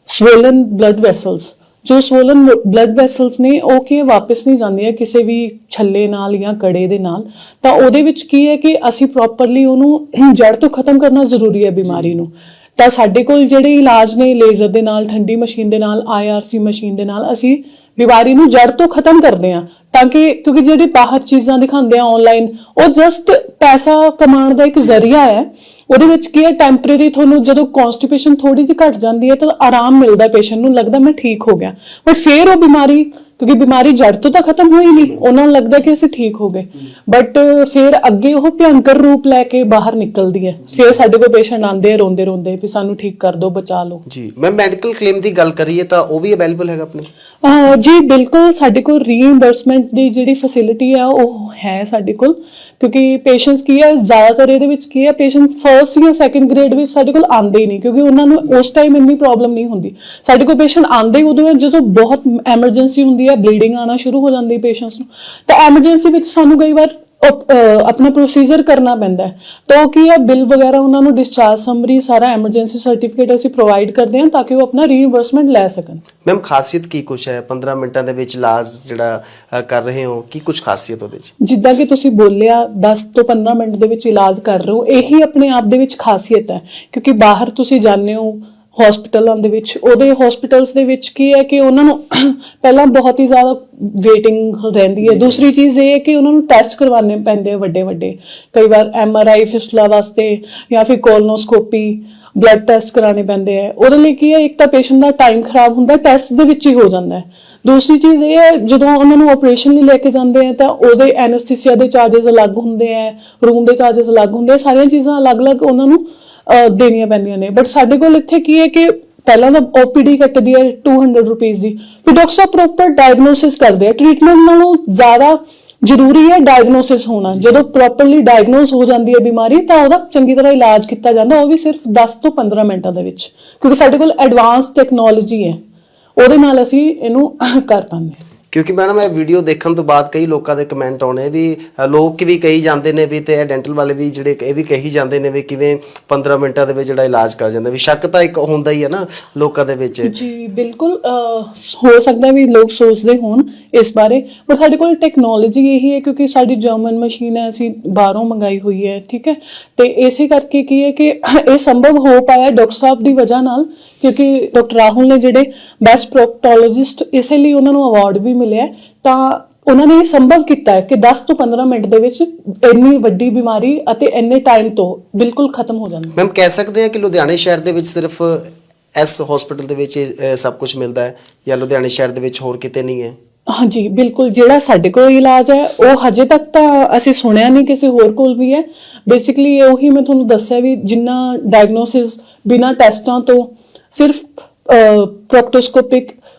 ਸਵੋਲਨ ਬਲੱਡ ਵੈਸਲਸ। ਜੋ ਸਵੋਲਨ ਬਲੱਡ ਵੈਸਲਸ ਨੇ ਉਹ ਕੀ ਵਾਪਸ ਨਹੀਂ ਜਾਂਦੀਆਂ ਕਿਸੇ ਵੀ ਛੱਲੇ ਨਾਲ ਜਾਂ ਕੜੇ ਦੇ ਨਾਲ। ਤਾਂ ਉਹਦੇ ਵਿੱਚ ਕੀ ਹੈ ਕਿ ਅਸੀਂ ਪ੍ਰੋਪਰਲੀ ਉਹਨੂੰ ਜੜ ਤੋਂ ਖਤਮ ਕਰਨਾ ਜ਼ਰੂਰੀ ਹੈ ਬਿਮਾਰੀ ਨੂੰ। ਤਾਂ ਸਾਡੇ ਕੋਲ ਜਿਹੜੇ ਇਲਾਜ ਨੇ ਲੇਜ਼ਰ ਦੇ ਨਾਲ, ਠੰਡੀ ਮਸ਼ੀਨ ਦੇ ਨਾਲ, IRC ਮਸ਼ੀਨ ਦੇ ਨਾਲ ਅਸੀਂ ਬਿਮਾਰੀ ਨੂੰ ਜੜ ਤੋਂ ਖਤਮ ਕਰਦੇ ਹਾਂ। ਤਾਂ ਕਿ ਕਿਉਂਕਿ ਜਿਹੜੇ ਬਾਹਰ ਚੀਜ਼ਾਂ ਦਿਖਾਉਂਦੇ ਆ ਆਨਲਾਈਨ, ਉਹ ਜਸਟ ਪੈਸਾ ਕਮਾਉਣ ਦਾ ਇੱਕ ਜ਼ਰੀਆ ਹੈ। ਉਹਦੇ ਵਿੱਚ ਕੀ ਹੈ, ਟੈਂਪਰੇਰੀ ਤੁਹਾਨੂੰ ਜਦੋਂ ਕਨਸਟੀਪੇਸ਼ਨ ਥੋੜੀ ਜਿਹੀ ਘਟ ਜਾਂਦੀ ਹੈ ਤਾਂ ਆਰਾਮ ਮਿਲਦਾ, ਪੇਸ਼ੈਂਟ ਨੂੰ ਲੱਗਦਾ ਮੈਂ ਠੀਕ ਹੋ ਗਿਆ, ਬਟ ਫਿਰ ਉਹ ਬਿਮਾਰੀ, ਕਿਉਂਕਿ ਬਿਮਾਰੀ ਜੜ ਤੋਂ ਤਾਂ ਖਤਮ ਹੋਈ ਨਹੀਂ, ਉਹਨਾਂ ਨੂੰ ਲੱਗਦਾ ਕਿ ਅਸੀਂ ਠੀਕ ਹੋ ਗਏ, ਬਟ ਫਿਰ ਅੱਗੇ ਉਹ ਭਿਅੰਕਰ ਰੂਪ ਲੈ ਕੇ ਬਾਹਰ ਨਿਕਲਦੀ ਹੈ। ਫਿਰ ਸਾਡੇ ਕੋਲ ਪੇਸ਼ੈਂਟ ਆਉਂਦੇ ਰੋਂਦੇ ਰੋਂਦੇ ਵੀ ਸਾਨੂੰ ਠੀਕ ਕਰ ਦਿਓ, ਬਚਾ ਲਓ। ਜੀ ਮੈਮ ਮੈਡੀਕਲ ਕਲੇਮ ਦੀ ਗੱਲ ਕਰੀਏ ਤਾਂ ਉਹ ਵੀ ਅਵੇਲੇਬਲ ਹੈਗਾ ਆਪਣੇ? ਜੀ ਬਿਲਕੁਲ, ਸਾਡੇ ਕੋਲ ਰੀਇੰਬਰਸਮੈਂਟ ਦੀ ਜਿਹੜੀ ਫੈਸਿਲਿਟੀ ਆ ਉਹ ਹੈ ਸਾਡੇ ਕੋਲ, ਕਿਉਂਕਿ ਪੇਸ਼ੈਂਟਸ ਕੀ ਹੈ ਜ਼ਿਆਦਾਤਰ ਇਹਦੇ ਵਿੱਚ ਕੀ ਹੈ, ਪੇਸ਼ੈਂਟ ਫਰਸਟ ਜਾਂ ਸੈਕੰਡ ਗ੍ਰੇਡ ਵਿੱਚ ਸਾਡੇ ਕੋਲ ਆਉਂਦੇ ਹੀ ਨਹੀਂ, ਕਿਉਂਕਿ ਉਹਨਾਂ ਨੂੰ ਉਸ ਟਾਈਮ ਇੰਨੀ ਪ੍ਰੋਬਲਮ ਨਹੀਂ ਹੁੰਦੀ। ਸਾਡੇ ਕੋਲ ਪੇਸ਼ੈਂਟ ਆਉਂਦੇ ਉਦੋਂ ਹੈ ਜਦੋਂ ਬਹੁਤ ਐਮਰਜੈਂਸੀ ਹੁੰਦੀ ਹੈ, ਬਲੀਡਿੰਗ ਆਉਣਾ ਸ਼ੁਰੂ ਹੋ ਜਾਂਦੀ ਪੇਸ਼ੈਂਟਸ ਨੂੰ, ਤਾਂ ਐਮਰਜੈਂਸੀ ਵਿੱਚ ਸਾਨੂੰ ਕਈ ਵਾਰ ਆਪਣਾ ਪ੍ਰੋਸੀਜਰ ਕਰਨਾ ਪੈਂਦਾ ਹੈ। ਤਾਂ ਉਹ ਕੀ ਹੈ, ਬਿੱਲ ਵਗੈਰਾ ਉਹਨਾਂ ਨੂੰ ਡਿਸਚਾਰਜ ਸਮਰੀ ਸਾਰਾ ਐਮਰਜੈਂਸੀ ਸਰਟੀਫਿਕੇਟ ਅਸੀਂ ਪ੍ਰੋਵਾਈਡ ਕਰਦੇ ਹਾਂ ਤਾਂ ਕਿ ਉਹ ਆਪਣਾ ਰੀਇੰਬਰਸਮੈਂਟ ਲੈ ਸਕਣ। ਮੈਮ ਖਾਸੀਅਤ ਕੀ ਕੁਛ ਹੈ 15 ਮਿੰਟਾਂ ਦੇ ਵਿੱਚ ਇਲਾਜ ਜਿਹੜਾ ਕਰ ਰਹੇ ਹੋ, ਕੀ ਕੁਛ ਖਾਸੀਅਤ ਉਹਦੇ 'ਚ? ਜਿੱਦਾਂ ਕਿ ਤੁਸੀਂ ਬੋਲਿਆ 10 ਤੋਂ 15 ਮਿੰਟ ਦੇ ਵਿੱਚ ਇਲਾਜ ਕਰ ਰਹੇ ਹੋ, ਇਹੀ ਆਪਣੇ ਆਪ ਦੇ ਵਿੱਚ ਖਾਸੀਅਤ ਹੈ। ਕਿਉਂਕਿ ਬਾਹਰ ਤੁਸੀਂ ਜਾਂਦੇ ਹੋ ਹਸਪੀਟਲਾਂ ਦੇ ਵਿੱਚ, ਉਹਦੇ ਹਸਪੀਟਲਸ ਦੇ ਵਿੱਚ ਕੀ ਹੈ ਕਿ ਉਹਨਾਂ ਨੂੰ ਪਹਿਲਾਂ ਬਹੁਤ ਹੀ ਜ਼ਿਆਦਾ ਵੇਟਿੰਗ ਰਹਿੰਦੀ ਹੈ। ਦੂਸਰੀ ਚੀਜ਼ ਇਹ ਹੈ ਕਿ ਉਹਨਾਂ ਨੂੰ ਟੈਸਟ ਕਰਵਾਉਣੇ ਪੈਂਦੇ ਆ ਵੱਡੇ ਵੱਡੇ, ਕਈ ਵਾਰ MRI ਫਿਸਟਲਾ ਵਾਸਤੇ ਜਾਂ ਫਿਰ ਕੋਲੋਨੋਸਕੋਪੀ, ਬਲੱਡ ਟੈਸਟ ਕਰਾਉਣੇ ਪੈਂਦੇ ਆ। ਉਹਦੇ ਲਈ ਕੀ ਹੈ, ਇੱਕ ਤਾਂ ਪੇਸ਼ੈਂਟ ਦਾ ਟਾਈਮ ਖਰਾਬ ਹੁੰਦਾ, ਟੈਸਟ ਦੇ ਵਿੱਚ ਹੀ ਹੋ ਜਾਂਦਾ ਹੈ। ਦੂਸਰੀ ਚੀਜ਼ ਇਹ ਹੈ ਜਦੋਂ ਉਹਨਾਂ ਨੂੰ ਆਪਰੇਸ਼ਨ ਲਈ ਲੈ ਕੇ ਜਾਂਦੇ ਆ ਤਾਂ ਉਹਦੇ ਐਨਸਥੀਸੀਆ ਦੇ ਚਾਰजेस ਅਲੱਗ ਹੁੰਦੇ ਆ, ਰੂਮ ਦੇ ਚਾਰजेस ਅਲੱਗ ਹੁੰਦੇ ਆ, ਸਾਰੀਆਂ ਚੀਜ਼ਾਂ ਅਲੱਗ-ਅਲੱਗ ਉਹਨਾਂ ਨੂੰ ਦੇਣੀਆਂ ਪੈਂਦੀਆਂ ਨੇ। ਬਟ ਸਾਡੇ ਕੋਲ ਇੱਥੇ ਕੀ ਹੈ ਕਿ ਪਹਿਲਾਂ ਤਾਂ OPD ਕੱਟਦੀ ਹੈ 200 ਰੁਪੀਜ਼ ਦੀ, ਫਿਰ ਡਾਕਟਰ ਸਾਹਿਬ ਪ੍ਰੋਪਰ ਡਾਇਗਨੋਸਿਸ ਕਰਦੇ ਆ। ਟ੍ਰੀਟਮੈਂਟ ਨਾਲੋਂ ਜ਼ਿਆਦਾ ਜ਼ਰੂਰੀ ਹੈ ਡਾਇਗਨੋਸਿਸ ਹੋਣਾ। ਜਦੋਂ ਪ੍ਰੋਪਰਲੀ ਡਾਇਗਨੋਸ ਹੋ ਜਾਂਦੀ ਹੈ ਬਿਮਾਰੀ ਤਾਂ ਉਹਦਾ ਚੰਗੀ ਤਰ੍ਹਾਂ ਇਲਾਜ ਕੀਤਾ ਜਾਂਦਾ, ਉਹ ਵੀ ਸਿਰਫ 10 ਤੋਂ 15 ਮਿੰਟਾਂ ਦੇ ਵਿੱਚ, ਕਿਉਂਕਿ ਸਾਡੇ ਕੋਲ ਐਡਵਾਂਸ ਟੈਕਨੋਲੋਜੀ ਹੈ, ਉਹਦੇ ਨਾਲ ਅਸੀਂ ਇਹਨੂੰ ਕਰ ਪਾਉਂਦੇ ਹਾਂ। ਕਿਉਂਕਿ ਮੈਡਮ ਇਹ ਵੀਡੀਓ ਦੇਖਣ ਤੋਂ ਬਾਅਦ ਕਈ ਲੋਕਾਂ ਦੇ ਕਮੈਂਟ ਆਉਣੇ ਵੀ ਲੋਕ ਵੀ ਕਹੀ ਜਾਂਦੇ ਨੇ ਵੀ ਤੇ ਇਹ ਡੈਂਟਲ ਵਾਲੇ ਵੀ ਜਿਹੜੇ ਇਹ ਵੀ ਕਹੀ ਜਾਂਦੇ ਨੇ ਵੀ ਕਿਵੇਂ 15 ਮਿੰਟਾਂ ਦੇ ਵਿੱਚ ਜਿਹੜਾ ਇਲਾਜ ਕਰ ਜਾਂਦੇ ਵੀ ਸ਼ੱਕ ਤਾਂ ਇੱਕ ਹੁੰਦਾ ਹੀ ਹੈ ਨਾ ਲੋਕਾਂ ਦੇ ਵਿੱਚ। ਜੀ ਬਿਲਕੁਲ ਹੋ ਸਕਦਾ ਵੀ ਲੋਕ ਸੋਚਦੇ ਹੋਣ ਇਸ ਬਾਰੇ, ਪਰ ਸਾਡੇ ਕੋਲ ਟੈਕਨੋਲੋਜੀ ਇਹੀ ਹੈ ਕਿਉਂਕਿ ਸਾਡੀ ਜਰਮਨ ਮਸ਼ੀਨ ਹੈ, ਅਸੀਂ ਬਾਹਰੋਂ ਮੰਗਾਈ ਹੋਈ ਹੈ, ਠੀਕ ਹੈ। ਤੇ ਇਸੇ ਕਰਕੇ ਕੀ ਹੈ ਕਿ ਇਹ ਸੰਭਵ ਹੋ ਪਾਇਆ ਡਾਕਟਰ ਸਾਹਿਬ ਦੀ ਵਜ੍ਹਾ ਨਾਲ, ਕਿਉਂਕਿ ਡਾਕਟਰ ਰਾਹੁਲ ਨੇ ਜਿਹੜੇ ਬੈਸਟ ਪ੍ਰੋਕਟੋਲੋਜਿਸਟ ਇਸੇ ਲਈ ਉਹਨਾਂ ਨੂੰ ਅਵਾਰਡ ਵੀ ਮਿਲਿਆ, ਤਾਂ ਉਹਨਾਂ ਨੇ ਇਹ ਸੰਭਵ ਕੀਤਾ ਹੈ ਕਿ 10 ਤੋਂ 15 ਮਿੰਟ ਦੇ ਵਿੱਚ ਇੰਨੀ ਵੱਡੀ ਬਿਮਾਰੀ ਅਤੇ ਇੰਨੇ ਟਾਈਮ ਤੋਂ ਬਿਲਕੁਲ ਖਤਮ ਹੋ ਜਾਂਦੀ ਹੈ। ਮੈਮ ਕਹਿ ਸਕਦੇ ਹਾਂ ਕਿ ਲੁਧਿਆਣੇ ਸ਼ਹਿਰ ਦੇ ਵਿੱਚ ਸਿਰਫ ਇਸ ਹਸਪੀਟਲ ਦੇ ਵਿੱਚ ਸਭ ਕੁਝ ਮਿਲਦਾ ਹੈ ਜਾਂ ਲੁਧਿਆਣੇ ਸ਼ਹਿਰ ਦੇ ਵਿੱਚ ਹੋਰ ਕਿਤੇ ਨਹੀਂ ਹੈ? ਹਾਂਜੀ ਬਿਲਕੁਲ, ਜਿਹੜਾ ਸਾਡੇ ਕੋਲ ਇਲਾਜ ਹੈ ਉਹ ਹਜੇ ਤੱਕ ਤਾਂ ਅਸੀਂ ਸੁਣਿਆ ਨਹੀਂ ਕਿਸੇ ਹੋਰ ਕੋਲ ਵੀ ਹੈ। ਬੇਸਿਕਲੀ ਉਹੀ ਮੈਂ ਤੁਹਾਨੂੰ ਦੱਸਿਆ ਵੀ ਜਿੰਨਾ ਡਾਇਗਨੋਸਿਸ ਬਿਨਾਂ ਟੈਸਟਾਂ ਤੋਂ ਸਿਰਫ ਪ੍ਰੋਕਟੋਸਕੋਪਿਕ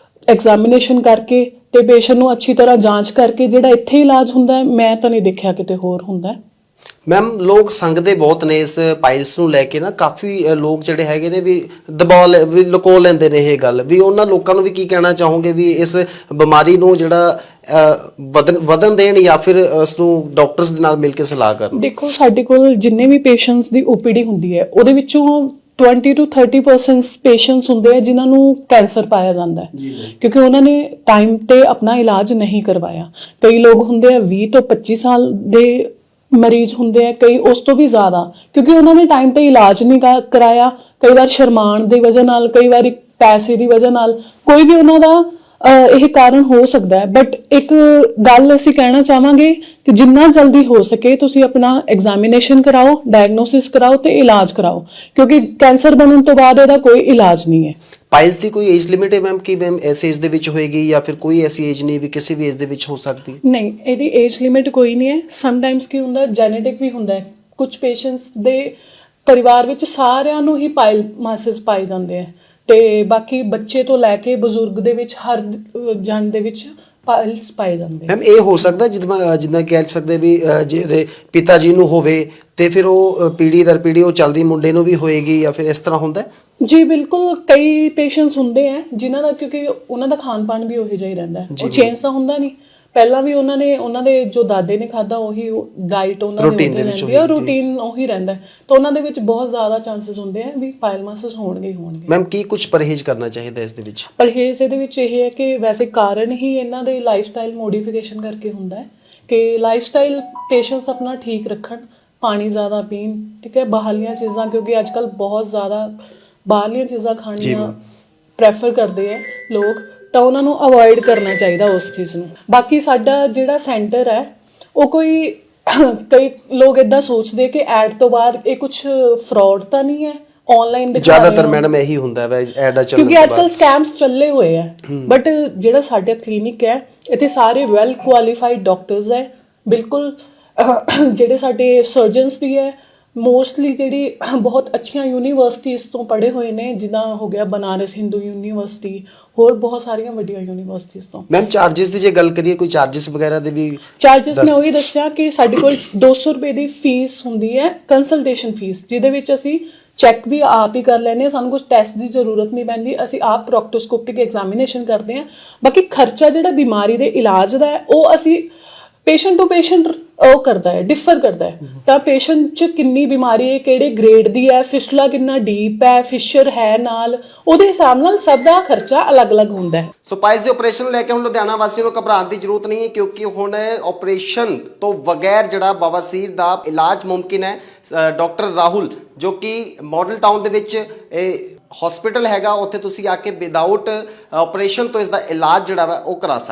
ਐਗਜ਼ਾਮੀਨੇਸ਼ਨ ਕਰਕੇ ਤੇ ਪੇਸ਼ੈਂਟ ਨੂੰ ਅੱਛੀ ਤਰ੍ਹਾਂ ਜਾਂਚ ਕਰਕੇ ਜਿਹੜਾ ਇੱਥੇ ਇਲਾਜ ਹੁੰਦਾ ਹੈ, ਮੈਂ ਤਾਂ ਨਹੀਂ ਦੇਖਿਆ ਕਿਤੇ ਹੋਰ ਹੁੰਦਾ ਹੈ। ਮੈਮ ਲੋਕ ਸੰਗਦੇ ਬਹੁਤ ਨੇ ਇਸ ਪਾਇਲਸ ਨੂੰ ਲੈ ਕੇ ਨਾ, ਕਾਫੀ ਲੋਕ ਜਿਹੜੇ ਹੈਗੇ ਨੇ ਵੀ ਵੀ ਲੁਕੋ ਲੈਂਦੇ ਨੇ ਇਹ ਗੱਲ ਵੀ। ਉਹਨਾਂ ਲੋਕਾਂ ਨੂੰ ਵੀ ਕੀ ਕਹਿਣਾ ਚਾਹੋਗੇ ਵੀ ਇਸ ਬਿਮਾਰੀ ਨੂੰ ਜਿਹੜਾ ਵਧਣ ਦੇਣ ਜਾਂ ਫਿਰ ਉਸ ਨੂੰ ਡਾਕਟਰਸ ਦੇ ਨਾਲ ਮਿਲ ਕੇ ਸਲਾਹ ਕਰਨ? ਦੇਖੋ ਸਾਡੇ ਕੋਲ ਜਿੰਨੇ ਵੀ ਪੇਸ਼ੈਂਟਸ ਦੀ ਓਪੀਡੀ ਹੁੰਦੀ ਹੈ ਉਹਦੇ ਵਿੱਚੋਂ 20 to 30% ਪੇਸ਼ੈਂਟਸ ਹੁੰਦੇ ਆ ਜਿਨ੍ਹਾਂ ਨੂੰ ਕੈਂਸਰ ਪਾਇਆ ਜਾਂਦਾ ਹੈ, ਕਿਉਂਕਿ ਉਹਨਾਂ ਨੇ ਟਾਈਮ ਤੇ ਆਪਣਾ ਇਲਾਜ ਨਹੀਂ ਕਰਵਾਇਆ। ਕਈ ਲੋਕ ਹੁੰਦੇ ਆ 20 ਤੋਂ 25 ਸਾਲ ਦੇ ਮਰੀਜ਼ ਹੁੰਦੇ ਆ, ਕਈ ਉਸ ਤੋਂ ਵੀ ਜ਼ਿਆਦਾ, ਕਿਉਂਕਿ ਉਹਨਾਂ ਨੇ ਟਾਈਮ ਤੇ ਇਲਾਜ ਨਹੀਂ ਕਰਾਇਆ। ਕਈ ਵਾਰ ਸ਼ਰਮਾਣ ਦੀ ਵਜ੍ਹਾ ਨਾਲ, ਕਈ ਵਾਰ ਪੈਸੇ ਦੀ ਵਜ੍ਹਾ ਨਾਲ, ਕੋਈ ਵੀ ਉਹਨਾਂ ਦਾ ਇਹ ਕਾਰਨ ਹੋ ਸਕਦਾ ਹੈ। ਬਟ ਇੱਕ ਗੱਲ ਅਸੀਂ ਕਹਿਣਾ ਚਾਹਾਂਗੇ ਕਿ ਜਿੰਨਾ ਜਲਦੀ ਹੋ ਸਕੇ ਤੁਸੀਂ ਆਪਣਾ ਐਗਜ਼ਾਮੀਨੇਸ਼ਨ ਕਰਾਓ, ਡਾਇਗਨੋਸਿਸ ਕਰਾਓ ਤੇ ਇਲਾਜ ਕਰਾਓ, ਕਿਉਂਕਿ ਕੈਂਸਰ ਬਣਨ ਤੋਂ ਬਾਅਦ ਇਹਦਾ ਕੋਈ ਇਲਾਜ ਨਹੀਂ ਹੈ। ਪਾਇਲਸ ਦੀ ਕੋਈ ਏਜ ਲਿਮਿਟ ਹੈ ਮੈਮ ਕਿ ਮੈਮ ਇਸ ਏਜ ਦੇ ਵਿੱਚ ਹੋਏਗੀ ਜਾਂ ਫਿਰ ਕੋਈ ਐਸੀ ਏਜ ਨਹੀਂ ਵੀ ਕਿਸੇ ਵੀ ਏਜ ਦੇ ਵਿੱਚ ਹੋ ਸਕਦੀ? ਨਹੀਂ, ਇਹਦੀ ਏਜ ਲਿਮਿਟ ਕੋਈ ਨਹੀਂ ਹੈ। ਸਮਟਾਈਮਸ ਕੀ ਹੁੰਦਾ ਜੈਨੇਟਿਕ ਵੀ ਹੁੰਦਾ ਹੈ, ਕੁਝ ਪੇਸ਼ੈਂਟਸ ਦੇ ਪਰਿਵਾਰ ਵਿੱਚ ਸਾਰਿਆਂ ਨੂੰ ਹੀ ਪਾਇਲ ਮਾਸਿਸ ਪਾਏ ਜਾਂਦੇ ਆ, ਤੇ ਬਾਕੀ ਬੱਚੇ ਤੋਂ ਲੈ ਕੇ ਬਜ਼ੁਰਗ ਦੇ ਵਿੱਚ ਹਰ ਜਨ ਦੇ ਵਿੱਚ ਪਾਇਲਸ ਪਾਏ ਜਾਂਦੇ। ਮੈਮ ਇਹ ਹੋ ਸਕਦਾ ਜਿੱਦਾਂ ਕਹਿ ਸਕਦੇ ਵੀ ਜੇ ਇਹਦੇ ਪਿਤਾ ਜੀ ਨੂੰ ਹੋਵੇ ਤੇ ਫਿਰ ਉਹ ਪੀੜ੍ਹੀ ਦਰ ਪੀੜ੍ਹੀ ਉਹ ਚੱਲਦੀ ਮੁੰਡੇ ਨੂੰ ਵੀ ਹੋਏਗੀ ਜਾਂ ਫਿਰ ਇਸ ਤਰ੍ਹਾਂ ਹੁੰਦਾ? ਜੀ ਬਿਲਕੁਲ, ਕਈ ਪੇਸ਼ੈਂਟਸ ਹੁੰਦੇ ਆ ਜਿਨ੍ਹਾਂ ਦਾ ਕਿਉਂਕਿ ਉਹਨਾਂ ਦਾ ਖਾਣ ਪਾਣ ਵੀ ਉਹੀ ਜਿਹਾ ਹੀ ਰਹਿੰਦਾ ਹੈ, ਉਹ ਚੇਂਜ ਤਾਂ ਹੁੰਦਾ ਨਹੀਂ। ਪਹਿਲਾਂ ਵੀ ਉਹਨਾਂ ਦੇ ਜੋ ਦਾਦੇ ਨੇ ਖਾਦਾ ਉਹੀ ਡਾਈਟ ਉਹਨਾਂ ਦੀ ਰਹਿੰਦੀ ਹੈ, ਰੂਟੀਨ ਉਹੀ ਰਹਿੰਦਾ, ਤਾਂ ਉਹਨਾਂ ਦੇ ਵਿੱਚ ਬਹੁਤ ਜ਼ਿਆਦਾ ਚਾਂਸਸ ਹੁੰਦੇ ਆ ਵੀ ਪਾਇਲਮਾਸਿਸ ਹੋਣਗੇ ਹੀ ਹੋਣਗੇ। ਮੈਮ ਕੀ ਕੁਝ ਪਰਹੇਜ਼ ਕਰਨਾ ਚਾਹੀਦਾ ਇਸ ਦੇ ਵਿੱਚ? ਪਰਹੇਜ਼ ਇਹਦੇ ਵਿੱਚ ਇਹ ਹੈ ਕਿ ਵੈਸੇ ਕਾਰਨ ਹੀ ਇਹਨਾਂ ਦੇ ਲਾਈਫਸਟਾਈਲ ਮੋਡੀਫਿਕੇਸ਼ਨ ਕਰਕੇ ਹੁੰਦਾ ਹੈ ਕਿ ਲਾਈਫਸਟਾਈਲ ਪੇਸ਼ੈਂਟਸ ਆਪਣਾ ਠੀਕ ਰੱਖਣ, ਪਾਣੀ ਜ਼ਿਆਦਾ ਪੀਣ, ਠੀਕ ਹੈ। ਬਾਹਰਲੀਆਂ ਚੀਜ਼ਾਂ, ਕਿਉਂਕਿ ਅੱਜ ਕੱਲ੍ਹ ਬਹੁਤ ਜ਼ਿਆਦਾ ਬਾਹਰਲੀਆਂ ਚੀਜ਼ਾਂ ਖਾਣੀਆਂ ਪ੍ਰੈਫਰ ਕਰਦੇ ਆ ਲੋਕ, ਤਾਂ ਉਹਨਾਂ ਨੂੰ ਅਵੋਇਡ ਕਰਨਾ ਚਾਹੀਦਾ ਉਸ ਚੀਜ਼ ਨੂੰ। ਬਾਕੀ ਸਾਡਾ ਜਿਹੜਾ ਸੈਂਟਰ ਹੈ ਉਹ ਕਈ ਲੋਕ ਇਦਾਂ ਸੋਚਦੇ ਕਿ ਐਡ ਤੋਂ ਬਾਅਦ ਇਹ ਕੁਝ ਫਰਾਡ ਤਾਂ ਨਹੀਂ ਹੈ, ਆਨਲਾਈਨ ਦਿਖਾ ਰਹੇ ਜ਼ਿਆਦਾਤਰ ਮੈਡਮ ਇਹੀ ਹੁੰਦਾ ਹੈ ਐਡ ਚੱਲਣ ਕਿਉਂਕਿ ਅੱਜ ਕੱਲ੍ਹ ਸਕੈਮਸ ਚੱਲੇ ਹੋਏ ਆ। ਬਟ ਜਿਹੜਾ ਸਾਡਾ ਕਲੀਨਿਕ ਹੈ ਇੱਥੇ ਸਾਰੇ ਵੈਲ ਕੁਆਲੀਫਾਈਡ ਡਾਕਟਰਸ ਹੈ, ਬਿਲਕੁਲ ਜਿਹੜੇ ਸਾਡੇ ਸਰਜਨਸ ਵੀ ਹੈ, ਮੋਸਟਲੀ ਜਿਹੜੀ ਬਹੁਤ ਅੱਛੀਆਂ ਯੂਨੀਵਰਸਿਟੀਜ਼ ਤੋਂ ਪੜ੍ਹੇ ਹੋਏ ਨੇ, ਜਿੱਦਾਂ ਹੋ ਗਿਆ ਬਨਾਰਸ ਹਿੰਦੂ ਯੂਨੀਵਰਸਿਟੀ, ਹੋਰ ਬਹੁਤ ਸਾਰੀਆਂ ਵੱਡੀਆਂ ਯੂਨੀਵਰਸਿਟੀਜ਼ ਤੋਂ। ਮੈਮ ਚਾਰजेस ਦੀ ਜੇ ਗੱਲ ਕਰੀਏ, ਕੋਈ ਚਾਰजेस ਵਗੈਰਾ ਦੇ ਵੀ? ਚਾਰजेस ਮੈਂ ਉਹੀ ਦੱਸਿਆ ਕਿ ਸਾਡੇ ਕੋਲ 200 ਰੁਪਏ ਦੀ ਫੀਸ ਹੁੰਦੀ ਹੈ, ਕੰਸਲਟੇਸ਼ਨ ਫੀਸ, ਜਿਹਦੇ ਵਿੱਚ ਅਸੀਂ ਚੈੱਕ ਵੀ ਆਪ ਹੀ ਕਰ ਲੈਂਦੇ ਹਾਂ, ਸਾਨੂੰ ਕੁਝ ਟੈਸਟ ਦੀ ਜ਼ਰੂਰਤ ਨਹੀਂ ਪੈਂਦੀ, ਅਸੀਂ ਆਪ ਪ੍ਰੋਕਟੋਸਕੋਪਿਕ ਐਗਜ਼ਾਮੀਨੇਸ਼ਨ ਕਰਦੇ ਹਾਂ। ਬਾਕੀ ਖਰਚਾ ਜਿਹੜਾ ਬਿਮਾਰੀ ਦੇ ਇਲਾਜ ਦਾ ਹੈ ਉਹ ਅਸੀਂ ਪੇਸ਼ੈਂਟ ਟੂ ਪੇਸ਼ੈਂਟ ਉਹ ਕਰਦਾ ਹੈ, ਡਿਫਰ ਕਰਦਾ ਹੈ। ਤਾਂ ਪੇਸ਼ੈਂਟ 'ਚ ਕਿੰਨੀ ਬਿਮਾਰੀ ਹੈ, ਕਿਹੜੇ ਗ੍ਰੇਡ ਦੀ ਹੈ, ਫਿਸਟੂਲਾ ਕਿੰਨਾ ਡੀਪ ਹੈ, ਫਿਸ਼ਰ ਹੈ ਨਾਲ, ਉਹਦੇ ਹਿਸਾਬ ਨਾਲ ਸਭ ਦਾ ਖਰਚਾ ਅਲੱਗ-ਅਲੱਗ ਹੁੰਦਾ ਹੈ। ਸੋ ਪਾਇਲਸ ਦੇ ਆਪਰੇਸ਼ਨ ਨੂੰ ਲੈ ਕੇ ਹੁਣ ਲੁਧਿਆਣਾ ਵਾਸੀਆਂ ਨੂੰ ਘਬਰਾਉਣ ਦੀ ਜ਼ਰੂਰਤ ਨਹੀਂ ਹੈ, ਕਿਉਂਕਿ ਹੁਣ ਆਪਰੇਸ਼ਨ ਤੋਂ ਬਗੈਰ ਜਿਹੜਾ ਬਵਾਸੀਰ ਦਾ ਇਲਾਜ ਮੁਮਕਿਨ ਹੈ। ਡਾਕਟਰ ਰਾਹੁਲ ਜੋ ਕਿ ਮਾਡਲ ਟਾਊਨ ਦੇ ਵਿੱਚ ਇਹ ਹਸਪੀਟਲ ਹੈਗਾ, ਉੱਥੇ ਤੁਸੀਂ ਆ ਕੇ ਵਿਦਆਊਟ ਆਪਰੇਸ਼ਨ ਤੋਂ ਇਸ ਦਾ ਇਲਾਜ ਜਿਹੜਾ ਵਾ ਉਹ ਕਰਾ ਸਕਦੇ।